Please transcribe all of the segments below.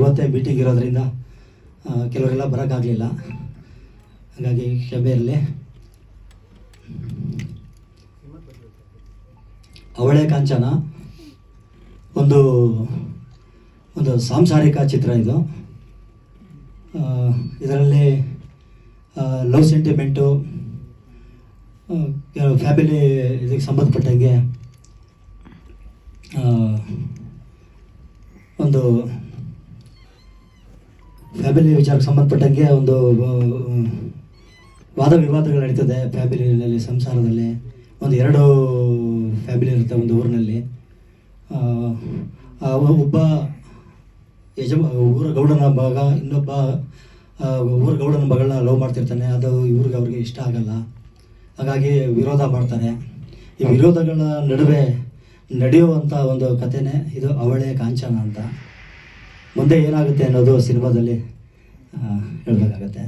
ಅವತ್ತೇ ಮೀಟಿಂಗ್ ಇರೋದ್ರಿಂದ ಕೆಲವರೆಲ್ಲ ಬರೋಕ್ಕಾಗಲಿಲ್ಲ, ಹಾಗಾಗಿ ಕ್ಷಮೆ ಇರಲಿ. ಅವಳೆ ಕಾಂಚನ ಒಂದು ಸಾಂಸಾರಿಕ ಚಿತ್ರ ಇದು. ಇದರಲ್ಲಿ ಲವ್ ಸೆಂಟಿಮೆಂಟು, ಫ್ಯಾಮಿಲಿ ಇದಕ್ಕೆ ಸಂಬಂಧಪಟ್ಟಂಗೆ ಒಂದು ಫ್ಯಾಮಿಲಿ ವಿಚಾರಕ್ಕೆ ಸಂಬಂಧಪಟ್ಟಂಗೆ ಒಂದು ವಾದ ವಿವಾದಗಳು ನಡೀತದೆ ಫ್ಯಾಮಿಲಿನಲ್ಲಿ, ಸಂಸಾರದಲ್ಲಿ. ಒಂದು 2 ಫ್ಯಾಮಿಲಿ ಇರುತ್ತೆ ಒಂದು ಊರಿನಲ್ಲಿ. ಒಬ್ಬ ಊರ ಗೌಡನ ಮಗ ಇನ್ನೊಬ್ಬ ಊರ ಗೌಡನ ಮಗಳನ್ನ ಲವ್ ಮಾಡ್ತಿರ್ತಾನೆ. ಅದು ಅವ್ರಿಗೆ ಇಷ್ಟ ಆಗಲ್ಲ, ಹಾಗಾಗಿ ವಿರೋಧ ಮಾಡ್ತಾರೆ. ಈ ವಿರೋಧಗಳ ನಡುವೆ ನಡೆಯುವಂಥ ಒಂದು ಕಥೆನೇ ಇದು ಅವಳೆ ಕಾಂಚನ ಅಂತ. ಮುಂದೆ ಏನಾಗುತ್ತೆ ಅನ್ನೋದು ಸಿನಿಮಾದಲ್ಲಿ ಹೇಳಬೇಕಾಗತ್ತೆ.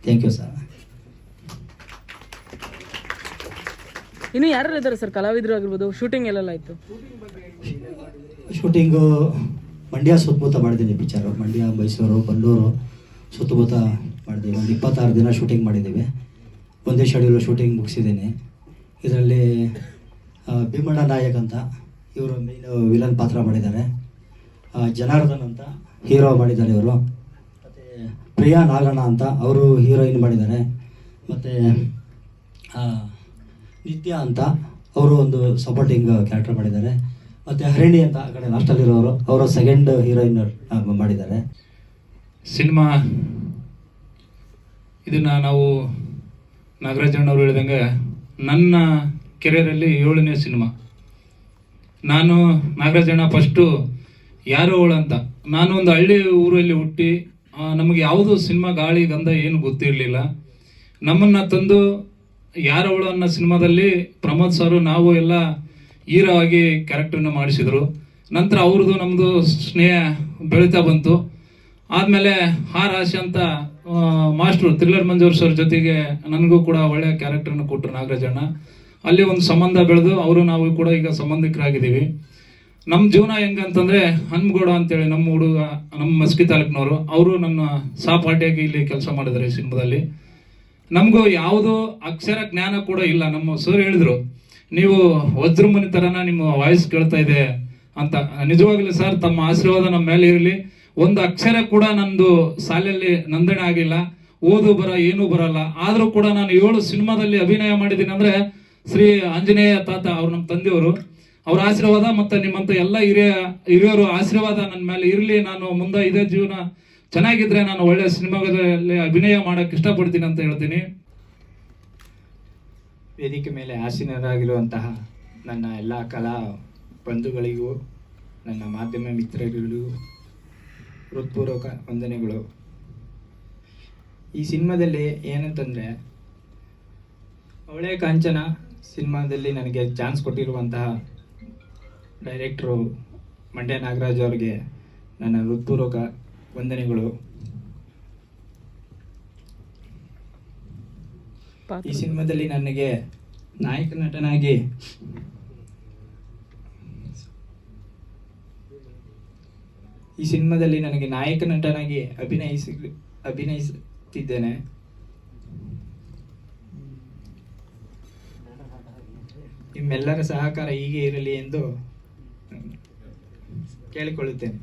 Thank you sir. ಇನ್ನು ಯಾರು ಇದ್ದಾರೆ ಸರ್ ಕಲಾವಿದರು ಆಗಿರ್ಬೋದು? ಶೂಟಿಂಗ್ ಎಲ್ಲೆಲ್ಲ ಆಯಿತು? ಶೂಟಿಂಗು ಮಂಡ್ಯ ಸುತ್ತಮುತ್ತ ಮಾಡಿದ್ದೀನಿ ಪಿಕ್ಚರು. ಮಂಡ್ಯ, ಮೈಸೂರು, ಬಳ್ಳೂರು ಸುತ್ತಮುತ್ತ ಮಾಡಿದ್ದೀವಿ. ಒಂದು 26 ದಿನ ಶೂಟಿಂಗ್ ಮಾಡಿದ್ದೀವಿ. ಒಂದೇ ಶೆಡ್ಯೂಲ್ ಶೂಟಿಂಗ್ ಮುಗಿಸಿದ್ದೀನಿ. ಇದರಲ್ಲಿ ಭೀಮಣ್ಣ ನಾಯಕ್ ಅಂತ ಇವರು ಮೇನ್ ವಿಲನ್ ಪಾತ್ರ ಮಾಡಿದ್ದಾರೆ. ಜನಾರ್ದನ್ ಅಂತ ಹೀರೋ ಮಾಡಿದ್ದಾರೆ ಇವರು. ಮತ್ತು ಪ್ರಿಯಾ ನಾಗಣ್ಣ ಅಂತ ಅವರು ಹೀರೋಯಿನ್ ಮಾಡಿದ್ದಾರೆ. ಮತ್ತು ನಿತ್ಯ ಅಂತ ಅವರು ಒಂದು ಸಪೋರ್ಟಿಂಗ್ ಕ್ಯಾರೆಕ್ಟರ್ ಮಾಡಿದ್ದಾರೆ. ಮತ್ತು ಹರಿಣಿ ಅಂತ ಆ ಕಡೆ ಲಾಸ್ಟಲ್ಲಿರೋರು, ಅವರು ಸೆಕೆಂಡ್ ಹೀರೋಯಿನ್ ಮಾಡಿದ್ದಾರೆ. ಸಿನಿಮಾ ಇದನ್ನು ನಾವು ನಾಗರಾಜಣ್ಣವ್ರು ಹೇಳಿದಂಗೆ ನನ್ನ ಕೆರಿಯರಲ್ಲಿ 7ನೇ ಸಿನಿಮಾ. ನಾನು ನಾಗರಾಜಣ್ಣ ಫಸ್ಟು ಯಾರೋ ಅವಳು ಅಂತ, ನಾನು ಒಂದು ಹಳ್ಳಿ ಊರಲ್ಲಿ ಹುಟ್ಟಿ ನಮಗೆ ಯಾವುದು ಸಿನಿಮಾ ಗಾಳಿ ಗಂಧ ಏನು ಗೊತ್ತಿರಲಿಲ್ಲ. ನಮ್ಮನ್ನು ತಂದು ಯಾರವಳು ಅನ್ನೋ ಸಿನಿಮಾದಲ್ಲಿ ಪ್ರಮೋದ್ ಸರು ನಾವು ಎಲ್ಲ ಹೀರೋ ಆಗಿ ಕ್ಯಾರೆಕ್ಟರ್ನ ಮಾಡಿಸಿದರು. ನಂತರ ಅವ್ರದ್ದು ನಮ್ಮದು ಸ್ನೇಹ ಬೆಳೀತಾ ಬಂತು. ಆದಮೇಲೆ ರಾಶಿ ಅಂತ ಮಾಸ್ಟ್ರು ಥ್ರಿಲ್ಲರ್ ಮಂಜೂರ್ ಸರ್ ಜೊತೆಗೆ ನನಗೂ ಕೂಡ ಒಳ್ಳೆಯ ಕ್ಯಾರೆಕ್ಟರ್ನ ಕೊಟ್ಟರು ನಾಗರಾಜಣ್ಣ. ಅಲ್ಲಿ ಒಂದು ಸಂಬಂಧ ಬೆಳೆದು ಅವರು ನಾವು ಕೂಡ ಈಗ ಸಂಬಂಧಿಕರಾಗಿದ್ದೀವಿ. ನಮ್ಮ ಜೀವನ ಹೆಂಗಂತಂದರೆ ಹನ್ಮಗೌಡ ಅಂತೇಳಿ ನಮ್ಮ ಹುಡುಗ, ನಮ್ಮ ಮಸ್ಕಿ ತಾಲೂಕಿನವರು, ಅವರು ನನ್ನ ಸಹಪಾಠಿಯಾಗಿ ಇಲ್ಲಿ ಕೆಲಸ ಮಾಡಿದ್ದಾರೆ ಈ ಸಿನಿಮಾದಲ್ಲಿ. ನಮಗೂ ಯಾವುದೋ ಅಕ್ಷರ ಜ್ಞಾನ ಕೂಡ ಇಲ್ಲ. ನಮ್ಮ ಸರ್ ಹೇಳಿದ್ರು, ನೀವು ವಜ್ರಮುನಿ ಥರನ ನಿಮ್ಮ ವಾಯ್ಸ್ ಕೇಳ್ತಾ ಇದೆ ಅಂತ. ನಿಜವಾಗ್ಲೂ ಸರ್ ತಮ್ಮ ಆಶೀರ್ವಾದ ನಮ್ಮ ಮೇಲೆ ಇರಲಿ. ಒಂದು ಅಕ್ಷರ ಕೂಡ ನಂದು ಶಾಲೆಯಲ್ಲಿ ನೋಂದಣಿ ಆಗಿಲ್ಲ, ಓದು ಬರ ಏನೂ ಬರಲ್ಲ. ಆದರೂ ಕೂಡ ನಾನು 7 ಸಿನಿಮಾದಲ್ಲಿ ಅಭಿನಯ ಮಾಡಿದ್ದೀನಿ ಅಂದರೆ ಶ್ರೀ ಆಂಜನೇಯ ತಾತ ಅವ್ರು ನಮ್ಮ ತಂದೆಯವರು, ಅವ್ರ ಆಶೀರ್ವಾದ ಮತ್ತು ನಿಮ್ಮಂಥ ಎಲ್ಲ ಹಿರಿಯರು ಆಶೀರ್ವಾದ ನನ್ನ ಮೇಲೆ ಇರಲಿ. ನಾನು ಮುಂದೆ ಇದೇ ಜೀವನ ಚೆನ್ನಾಗಿದ್ರೆ ನಾನು ಒಳ್ಳೆಯ ಸಿನಿಮಾದಲ್ಲಿ ಅಭಿನಯ ಮಾಡೋಕ್ಕೆ ಇಷ್ಟಪಡ್ತೀನಿ ಅಂತ ಹೇಳ್ತೀನಿ. ವೇದಿಕೆ ಮೇಲೆ ಆಸೀನರಾಗಿರುವಂತಹ ನನ್ನ ಎಲ್ಲ ಕಲಾ ಬಂಧುಗಳಿಗೂ, ನನ್ನ ಮಾಧ್ಯಮ ಮಿತ್ರರಿಗೂ ಹೃತ್ಪೂರ್ವಕ ವಂದನೆಗಳು. ಈ ಸಿನಿಮಾದಲ್ಲಿ ಏನಂತಂದರೆ, ಅವಳೆ ಕಾಂಚನ ಸಿನಿಮಾದಲ್ಲಿ ನನಗೆ ಚಾನ್ಸ್ ಕೊಟ್ಟಿರುವಂತಹ ಡೈರೆಕ್ಟ್ರು ಮಂಡ್ಯ ನಾಗರಾಜ್ ಅವರಿಗೆ ನನ್ನ ಹೃತ್ಪೂರ್ವಕ ವಂದನೆಗಳು. ಈ ಸಿನಿಮಾದಲ್ಲಿ ನನಗೆ ನಾಯಕ ನಟನಾಗಿ ಅಭಿನಯಿಸುತ್ತಿದ್ದೇನೆ. ನಿಮ್ಮೆಲ್ಲರ ಸಹಕಾರ ಹೀಗೆ ಇರಲಿ ಎಂದು ಕೇಳಿಕೊಳ್ಳುತ್ತೇನೆ.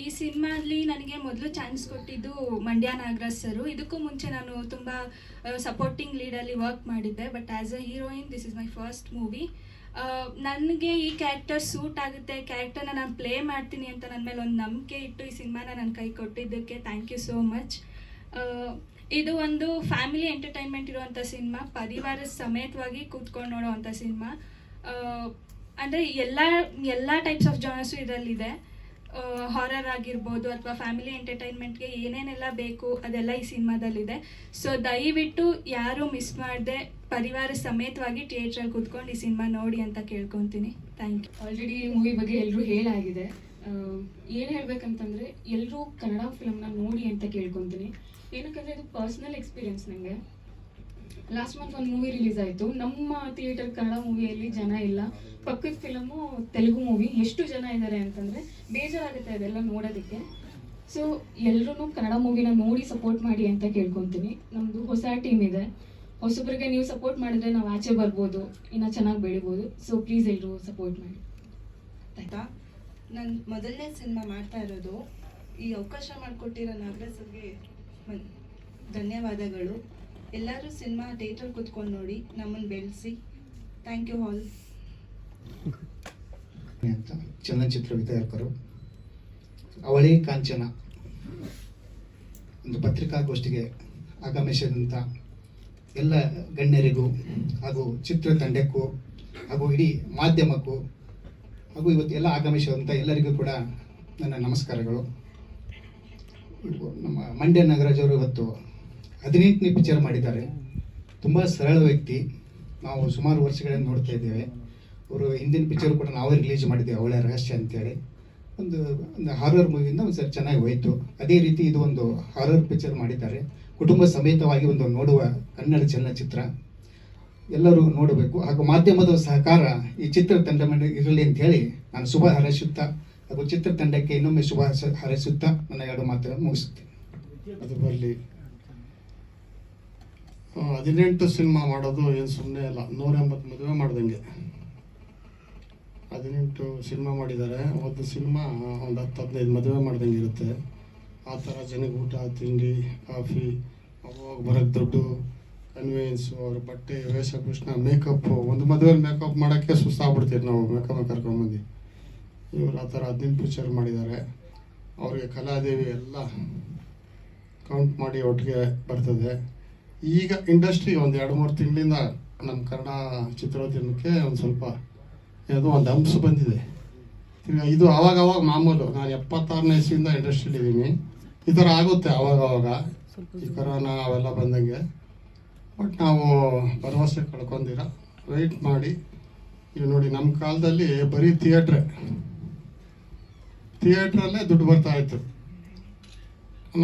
ಈ ಸಿನಿಮಾದಲ್ಲಿ ನನಗೆ ಮೊದಲು ಚಾನ್ಸ್ ಕೊಟ್ಟಿದ್ದು ಮಂಡ್ಯ ನಾಗರಾಜ್ ಸರು. ಇದಕ್ಕೂ ಮುಂಚೆ ನಾನು ತುಂಬ ಸಪೋರ್ಟಿಂಗ್ ಲೀಡಲ್ಲಿ ವರ್ಕ್ ಮಾಡಿದ್ದೆ, but as a heroine this is my first movie. ನನಗೆ ಈ ಕ್ಯಾರೆಕ್ಟರ್ ಸೂಟ್ ಆಗುತ್ತೆ, ಕ್ಯಾರೆಕ್ಟರ್ನ ನಾನು ಪ್ಲೇ ಮಾಡ್ತೀನಿ ಅಂತ ನನ್ನ ಮೇಲೆ ಒಂದು ನಂಬಿಕೆ ಇಟ್ಟು ಈ ಸಿನಿಮಾನ ನನ್ನ ಕೈ ಕೊಟ್ಟಿದ್ದಕ್ಕೆ ಥ್ಯಾಂಕ್ ಯು ಸೋ ಮಚ್. ಇದು ಒಂದು ಫ್ಯಾಮಿಲಿ ಎಂಟರ್ಟೈನ್ಮೆಂಟ್ ಇರುವಂಥ ಸಿನಿಮಾ, ಪರಿವಾರದ ಸಮೇತವಾಗಿ ಕೂತ್ಕೊಂಡು ನೋಡೋವಂಥ ಸಿನಿಮಾ. ಅಂದರೆ ಎಲ್ಲ ಟೈಪ್ಸ್ ಆಫ್ ಜಾನರ್ಸು ಇದರಲ್ಲಿದೆ. ಹಾರರ್ ಆಗಿರ್ಬೋದು ಅಥವಾ ಫ್ಯಾಮಿಲಿ ಎಂಟರ್ಟೈನ್ಮೆಂಟ್ಗೆ ಏನೇನೆಲ್ಲ ಬೇಕು ಅದೆಲ್ಲ ಈ ಸಿನಿಮಾದಲ್ಲಿದೆ. ಸೊ ದಯವಿಟ್ಟು ಯಾರೂ ಮಿಸ್ ಮಾಡದೆ ಪರಿವಾರ ಸಮೇತವಾಗಿ ಥಿಯೇಟ್ರಲ್ಲಿ ಕೂತ್ಕೊಂಡು ಈ ಸಿನಿಮಾ ನೋಡಿ ಅಂತ ಕೇಳ್ಕೊತೀನಿ. Thank you. ಆಲ್ರೆಡಿ ಮೂವಿ ಬಗ್ಗೆ ಎಲ್ಲರೂ ಹೇಳಾಗಿದೆ. ಏನು ಹೇಳ್ಬೇಕಂತಂದರೆ ಎಲ್ಲರೂ ಕನ್ನಡ ಫಿಲಮ್ನ ನೋಡಿ ಅಂತ ಕೇಳ್ಕೊತೀನಿ. ಏನಕ್ಕಂದರೆ ಇದು ಪರ್ಸ್ನಲ್ ಎಕ್ಸ್ಪೀರಿಯನ್ಸ್ ನನಗೆ. ಲಾಸ್ಟ್ ಮಂತ್ ಒಂದು ಮೂವಿ ರಿಲೀಸ್ ಆಯಿತು. ನಮ್ಮ ಥಿಯೇಟರ್ ಕನ್ನಡ ಮೂವಿಯಲ್ಲಿ ಜನ ಇಲ್ಲ. ಪಕ್ಕದ ಫಿಲಮು ತೆಲುಗು ಮೂವಿ, ಎಷ್ಟು ಜನ ಇದ್ದಾರೆ ಅಂತಂದರೆ ಬೇಜಾರಾಗುತ್ತೆ ಅದೆಲ್ಲ ನೋಡೋದಕ್ಕೆ. ಸೊ ಎಲ್ಲರೂ ಕನ್ನಡ ಮೂವಿನ ನೋಡಿ ಸಪೋರ್ಟ್ ಮಾಡಿ ಅಂತ ಕೇಳ್ಕೊತೀನಿ. ನಮ್ಮದು ಹೊಸ ಟೀಮ್ ಇದೆ, ಹೊಸಬ್ರಿಗೆ ನೀವು ಸಪೋರ್ಟ್ ಮಾಡಿದ್ರೆ ನಾವು ಆಚೆ ಬರ್ಬೋದು, ಇನ್ನೂ ಚೆನ್ನಾಗಿ ಬೆಳಿಬೋದು. ಸೊ ಪ್ಲೀಸ್ ಎಲ್ಲರೂ ಸಪೋರ್ಟ್ ಮಾಡಿ. ಆಯಿತಾ, ನಾನು ಮೊದಲನೇ ಸಿನಿಮಾ ಮಾಡ್ತಾ ಇರೋದು. ಈ ಅವಕಾಶ ಮಾಡಿಕೊಟ್ಟಿರೋ ನಾಗರಾಜ್ ಸರ್ಗೆ ಧನ್ಯವಾದಗಳು. ಎಲ್ಲರೂ ಸಿನಿಮಾ ಥಿಯೇಟರ್ ಕೂತ್ಕೊಂಡು ನೋಡಿ, ನಮ್ಮನ್ನು ಬೆಳೆಸಿ. Thank you all. ಅಂತ ಚಲನಚಿತ್ರ ವಿತರಕರು ಅವಳಿ ಕಾಂಚನ ಒಂದು ಪತ್ರಿಕಾಗೋಷ್ಠಿಗೆ ಆಗಮಿಸಿದಂಥ ಎಲ್ಲ ಗಣ್ಯರಿಗೂ ಹಾಗೂ ಚಿತ್ರತಂಡಕ್ಕೂ ಹಾಗೂ ಇಡೀ ಮಾಧ್ಯಮಕ್ಕೂ ಹಾಗೂ ಇವತ್ತೆಲ್ಲ ಆಗಮಿಸಿದಂಥ ಎಲ್ಲರಿಗೂ ಕೂಡ ನನ್ನ ನಮಸ್ಕಾರಗಳು. ನಮ್ಮ ಮಂಡ್ಯ ನಾಗರಾಜ್ ಅವರು ಇವತ್ತು 18ನೇ ಪಿಕ್ಚರ್ ಮಾಡಿದ್ದಾರೆ. ತುಂಬ ಸರಳ ವ್ಯಕ್ತಿ, ನಾವು ಸುಮಾರು ವರ್ಷಗಳಿಂದ ನೋಡ್ತಾ ಇದ್ದೇವೆ. ಅವರು ಹಿಂದಿನ ಪಿಕ್ಚರ್ ಕೂಡ ನಾವೇ ರಿಲೀಸ್ ಮಾಡಿದ್ದೇವೆ, ಅವಳ ರಹಸ್ಯ ಅಂತೇಳಿ. ಒಂದು ಹಾರರ್ ಮೂವಿಯಿಂದ ಒಂದು ಸರಿ ಚೆನ್ನಾಗಿ ಹೋಯಿತು. ಅದೇ ರೀತಿ ಇದು ಒಂದು ಹಾರರ್ ಪಿಕ್ಚರ್ ಮಾಡಿದ್ದಾರೆ. ಕುಟುಂಬ ಸಮೇತವಾಗಿ ಒಂದು ನೋಡುವ ಕನ್ನಡ ಚಲನಚಿತ್ರ, ಎಲ್ಲರೂ ನೋಡಬೇಕು. ಹಾಗೂ ಮಾಧ್ಯಮದ ಸಹಕಾರ ಈ ಚಿತ್ರತಂಡ ಇರಲಿ ಅಂತ ಹೇಳಿ ನಾನು ಶುಭ ಹಾರೈಸುತ್ತಾ ಹಾಗೂ ಚಿತ್ರತಂಡಕ್ಕೆ ಇನ್ನೊಮ್ಮೆ ಶುಭ ಹಾರೈಸುತ್ತಾ ನನ್ನ 2 ಮಾತುಗಳನ್ನು ಮುಗಿಸುತ್ತೇನೆ. ಅದು ಬರಲಿ. 18 ಸಿನಿಮಾ ಮಾಡೋದು ಏನು ಸುಮ್ಮನೆ ಅಲ್ಲ, 180 ಮದುವೆ ಮಾಡ್ದಂಗೆ. 18 ಸಿನಿಮಾ ಮಾಡಿದ್ದಾರೆ. ಒಂದು ಸಿನಿಮಾ ಒಂದು 10-15 ಮದುವೆ ಮಾಡ್ದಂಗೆ ಇರುತ್ತೆ. ಆ ಥರ ಜನಕ್ಕೆ ಊಟ, ತಿಂಡಿ, ಕಾಫಿ, ಅವಾಗ ಬರೋಕ್ಕೆ ದುಡ್ಡು, ಕನ್ವೆನ್ಸು, ಅವ್ರ ಬಟ್ಟೆ, ವೇಷಭೂಷಣ, ಮೇಕಪ್ಪು. ಒಂದು ಮದುವೆಯಲ್ಲಿ ಮೇಕಪ್ ಮಾಡೋಕ್ಕೆ ಸುಸ್ತಾಗ್ಬಿಡ್ತೀವಿ ನಾವು, ಮೇಕಪ್ ಕರ್ಕೊಂಬಂದು. ಇವರು ಆ ಥರ 18 ಪಿಕ್ಚರ್ ಮಾಡಿದ್ದಾರೆ. ಅವ್ರಿಗೆ ಕಲಾದೇವಿ ಎಲ್ಲ ಕೌಂಟ್ ಮಾಡಿ ಒಟ್ಟಿಗೆ ಬರ್ತದೆ. ಈಗ ಇಂಡಸ್ಟ್ರಿ ಒಂದು 2-3 ತಿಂಗಳಿಂದ ನಮ್ಮ ಕನ್ನಡ ಚಿತ್ರೋದ್ಯಮಕ್ಕೆ ಒಂದು ಸ್ವಲ್ಪ ಯಾವುದೋ ಒಂದು ಅಂಶ ಬಂದಿದೆ. ಇದು ಆವಾಗವಾಗ ಮಾಮೂಲು. ನಾನು 76ನೇ ಇಸ್ವಿಯಿಂದ ಇಂಡಸ್ಟ್ರಿಲಿದ್ದೀನಿ. ಈ ಥರ ಆಗುತ್ತೆ ಆವಾಗವಾಗ, ಈ ಕೊರೋನಾ ಅವೆಲ್ಲ ಬಂದಂಗೆ. ಬಟ್ ನಾವು ಭರವಸೆ ಕಳ್ಕೊಂಡಿರ, ವೆಯ್ಟ್ ಮಾಡಿ. ಈಗ ನೋಡಿ, ನಮ್ಮ ಕಾಲದಲ್ಲಿ ಬರೀ ಥಿಯೇಟ್ರಲ್ಲೇ ದುಡ್ಡು ಬರ್ತಾಯಿತ್ತು.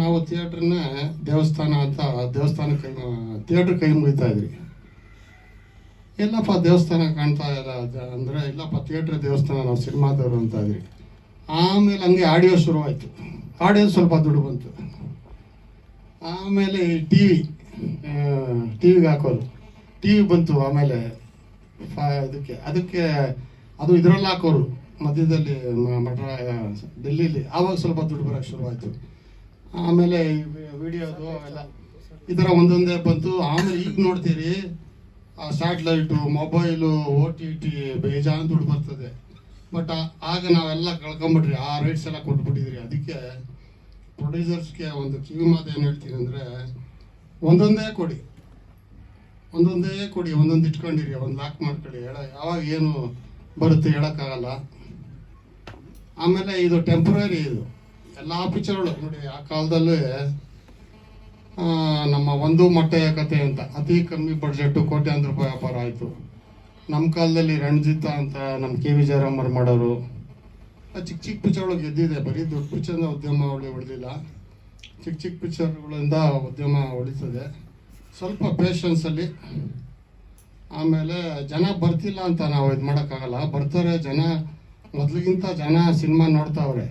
ನಾವು ಥಿಯೇಟ್ರನ್ನೇ ದೇವಸ್ಥಾನ ಅಂತ ಥಿಯೇಟ್ರ್ ಕೈ ಮುಗಿತಾ ಇದ್ರಿ. ಎಲ್ಲಪ್ಪ ದೇವಸ್ಥಾನ ಕಾಣ್ತಾ ಇಲ್ಲ ಅಂದರೆ, ಇಲ್ಲಪ್ಪ ಥಿಯೇಟ್ರ್ ದೇವಸ್ಥಾನ, ನಾವು ಸಿನಿಮಾದವರು ಅಂತ ಇದ್ರಿ. ಆಮೇಲೆ ಹಂಗೆ ಆಡಿಯೋ ಶುರುವಾಯಿತು. ಆಡಿಯೋ ಸ್ವಲ್ಪ ದುಡ್ಡು ಬಂತು. ಆಮೇಲೆ ಈ ಟಿವಿಗೆ ಹಾಕೋದು, ಟಿವಿ ಬಂತು. ಆಮೇಲೆ ಅದಕ್ಕೆ ಅದು ಇದರಲ್ಲಿ ಹಾಕೋರು ಮಧ್ಯದಲ್ಲಿ ಡೆಲ್ಲಿಲಿ. ಆವಾಗ ಸ್ವಲ್ಪ ದುಡ್ಡು ಬರೋಕ್ಕೆ ಶುರುವಾಯಿತು. ಆಮೇಲೆ ವಿಡಿಯೋದು ಎಲ್ಲ ಈ ಥರ ಒಂದೊಂದೇ ಬಂತು. ಆಮೇಲೆ ಈಗ ನೋಡ್ತೀರಿ, ಸ್ಯಾಟ್ಲೈಟು, ಮೊಬೈಲು, OTT ಬೇಜಾನ್ ದುಡ್ಡು ಬರ್ತದೆ. ಬಟ್ ಆಗ ನಾವೆಲ್ಲ ಕಳ್ಕೊಂಬಿಟ್ರಿ, ಆ ರೈಟ್ಸ್ ಎಲ್ಲ ಕೊಟ್ಬಿಟ್ಟಿದ್ರಿ. ಅದಕ್ಕೆ ಪ್ರೊಡ್ಯೂಸರ್ಸ್ಗೆ ಒಂದು ಕಿವಿ ಮಾತು ಏನು ಹೇಳ್ತೀನಿ ಅಂದರೆ, ಒಂದೊಂದೇ ಕೊಡಿ, ಒಂದೊಂದು ಇಟ್ಕೊಂಡಿರಿ, ಒಂದು ಲಾಕ್ ಮಾಡ್ಕೊಳ್ಳಿ. ಯಾವಾಗ ಏನು ಬರುತ್ತೆ ಹೇಳೋಕ್ಕಾಗಲ್ಲ. ಆಮೇಲೆ ಇದು ಟೆಂಪ್ರರಿ. ಇದು ಎಲ್ಲ ಪಿಕ್ಚರ್ಗಳು ನೋಡಿ, ಆ ಕಾಲದಲ್ಲಿ ನಮ್ಮ ಒಂದು ಮೊಟ್ಟೆಯ ಕತೆ ಅಂತ ಅತಿ ಕಮ್ಮಿ ಬಡ್ಜೆಟ್ಟು ಕೋಟ್ಯಾಂತರ ರೂಪಾಯಿ ವ್ಯಾಪಾರ ಆಯಿತು. ನಮ್ಮ ಕಾಲದಲ್ಲಿ ರಣಜಿತ ಅಂತ ನಮ್ಮ KV ಜಯರಾಮರು ಮಾಡೋರು. ಚಿಕ್ಕ ಪಿಕ್ಚರ್ಗಳು ಗೆದ್ದಿದೆ. ಬರೀ ದೊಡ್ಡ ಪಿಕ್ಚರ್ನ ಉದ್ಯಮ ಉಳಿದಿಲ್ಲ. ಚಿಕ್ಕ ಪಿಕ್ಚರ್ಗಳಿಂದ ಉದ್ಯಮ ಉಳಿತದೆ. ಸ್ವಲ್ಪ ಪೇಷನ್ಸಲ್ಲಿ. ಆಮೇಲೆ ಜನ ಬರ್ತಿಲ್ಲ ಅಂತ ನಾವು ಇದು ಮಾಡೋಕ್ಕಾಗಲ್ಲ, ಬರ್ತಾರೆ ಜನ. ಮೊದಲಿಗಿಂತ ಜನ ಸಿನಿಮಾ ನೋಡ್ತಾವ್ರೆ.